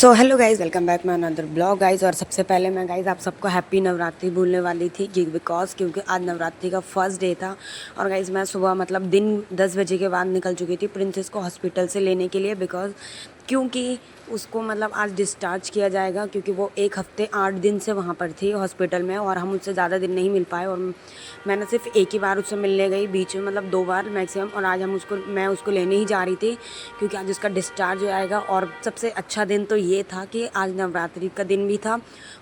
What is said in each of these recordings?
So hello guys, welcome back my another blog guys. और सबसे पहले मैं गाइज़ आप सबको हैप्पी नवरात्रि बोलने वाली थी क्योंकि आज नवरात्रि का फर्स्ट डे था। और गाइज़ मैं सुबह मतलब दिन 10 बजे के बाद निकल चुकी थी प्रिंसेस को हॉस्पिटल से लेने के लिए, क्योंकि उसको मतलब आज डिस्चार्ज किया जाएगा, क्योंकि वो 1 हफ़्ते 8 दिन से वहाँ पर थी हॉस्पिटल में और हम उससे ज़्यादा दिन नहीं मिल पाए। और मैंने सिर्फ एक ही बार उससे मिलने गई, बीच में मतलब 2 बार मैक्सिमम। और आज मैं उसको लेने ही जा रही थी क्योंकि आज उसका डिस्चार्ज हो जाएगा। और सबसे अच्छा दिन तो ये था कि आज नवरात्रि का दिन भी था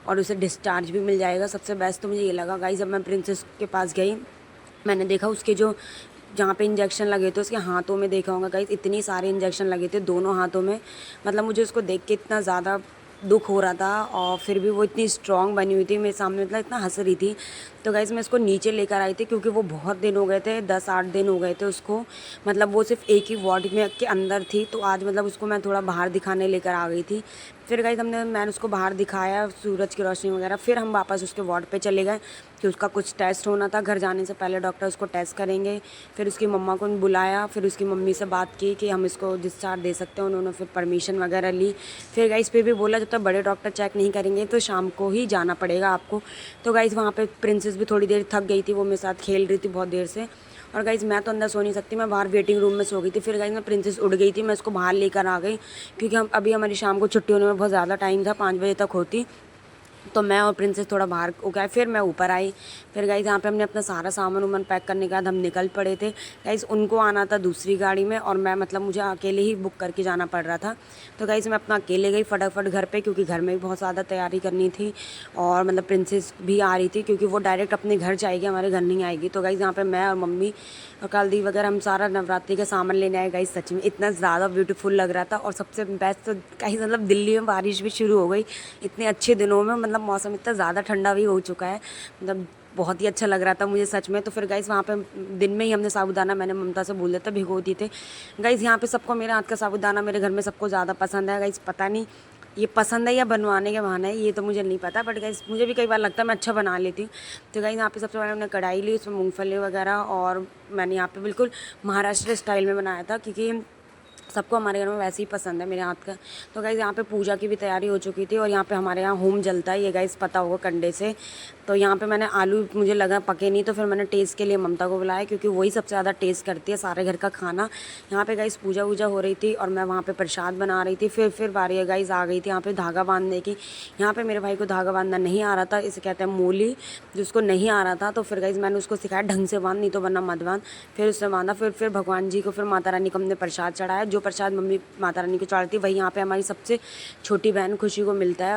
और उसे डिस्चार्ज भी मिल जाएगा। सबसे बेस्ट तो मुझे ये लगा गाइस, जब मैं प्रिंसेस के पास गई मैंने देखा उसके जो जहाँ पे इंजेक्शन लगे थे उसके हाथों में, देखा होगा गाइस इतनी सारे इंजेक्शन लगे थे दोनों हाथों में। मतलब मुझे उसको देख के इतना ज़्यादा दुख हो रहा था और फिर भी वो इतनी स्ट्रांग बनी हुई थी मेरे सामने, मतलब इतना हंस रही थी। तो गाइस मैं इसको नीचे लेकर आई थी क्योंकि वो बहुत दिन हो गए थे, 10-8 दिन हो गए थे उसको। मतलब वो सिर्फ एक ही वार्ड में के अंदर थी, तो आज मतलब उसको मैं थोड़ा बाहर दिखाने लेकर आ गई थी। फिर गाइस मैंने उसको बाहर दिखाया, सूरज की रोशनी वगैरह। फिर हम वापस उसके वार्ड पे चले गए कि उसका कुछ टेस्ट होना था। घर जाने से पहले डॉक्टर उसको टेस्ट करेंगे। फिर उसकी मम्मा को बुलाया, फिर उसकी मम्मी से बात की कि हम इसको डिस्चार्ज दे सकते हैं। उन्होंने फिर परमिशन वगैरह ली। फिर गाइस फिर भी बोला जब तक बड़े डॉक्टर चेक नहीं करेंगे तो शाम को ही जाना पड़ेगा आपको। तो गाइस वहाँ पे प्रिंसेस भी थोड़ी देर थक गई थी, वो मेरे साथ खेल रही थी बहुत देर से। और गाइस मैं तो अंदर सो नहीं सकती, मैं बाहर वेटिंग रूम में सो गई थी। फिर गाइस मैं प्रिंसेस उड़ गई थी, मैं उसको बाहर लेकर आ गई क्योंकि हम अभी हमारी शाम को छुट्टी होने में बहुत ज़्यादा टाइम था, 5 बजे तक होती। तो मैं और प्रिंसेस थोड़ा बाहर हो गए, फिर मैं ऊपर आई। फिर गाइस यहाँ पे हमने अपना सारा सामान वामान पैक करने के बाद हम निकल पड़े थे। गाइस उनको आना था दूसरी गाड़ी में और मैं मतलब मुझे अकेले ही बुक करके जाना पड़ रहा था। तो गाइस मैं अपना अकेले गई फटाफट घर पे, क्योंकि घर में भी बहुत ज़्यादा तैयारी करनी थी। और मतलब प्रिंसेस भी आ रही थी क्योंकि वो डायरेक्ट अपने घर जाएगी, हमारे घर नहीं आएगी। तो गाइस यहाँ पे मैं और मम्मी और कालदी वगैरह हम सारा नवरात्रि का सामान लेने आए। गाइस सच में इतना ज़्यादा ब्यूटीफुल लग रहा था। और सबसे बेस्ट तो गाइस मतलब दिल्ली में बारिश भी शुरू हो गई इतने अच्छे दिनों में, मतलब मौसम इतना ज़्यादा ठंडा भी हो चुका है, मतलब बहुत ही अच्छा लग रहा था मुझे सच में। तो फिर गाइस वहाँ पे दिन में ही हमने साबूदाना, मैंने ममता से बोल दिया था, भिगो दिए थे। गाइस यहाँ पे सबको मेरे हाथ का साबूदाना, मेरे घर में सबको ज़्यादा पसंद है। गाइस पता नहीं ये पसंद है या बनवाने के बहाने है, ये तो मुझे नहीं पता, बट गाइस मुझे भी कई बार लगता है मैं अच्छा बना लेती हूँ। तो गाइस यहाँ पे सबसे पहले हमने कढ़ाई ली, उसमें मूँगफली वगैरह, और मैंने यहाँ पे बिल्कुल महाराष्ट्र स्टाइल में बनाया था क्योंकि सबको हमारे घर में वैसे ही पसंद है मेरे हाथ का। तो गाइज़ यहाँ पे पूजा की भी तैयारी हो चुकी थी और यहाँ पे हमारे यहाँ होम जलता है, ये गाइज़ पता होगा कंडे से। तो यहाँ पे मैंने आलू, मुझे लगा पके नहीं, तो फिर मैंने टेस्ट के लिए ममता को बुलाया क्योंकि वही सबसे ज़्यादा टेस्ट करती है सारे घर का खाना। यहाँ पे गाइज़ पूजा वूजा हो रही थी और मैं वहाँ पे प्रसाद बना रही थी। फिर बारी है गाइज़ आ गई थी यहाँ पे धागा बांधने की। यहाँ पे मेरे भाई को धागा बांधना नहीं आ रहा था, इसे कहते हैं मूली, जिसको नहीं आ रहा था। तो फिर गाइज़ मैंने उसको सिखाया ढंग से बांध, नहीं तो वरना मत बांध। फिर उसने बांधा। फिर भगवान जी को, फिर माता रानी को हमने प्रसाद चढ़ाया। जो प्रसाद मम्मी माता रानी को चढ़ाती वही यहाँ पे हमारी सबसे छोटी बहन खुशी को मिलता है।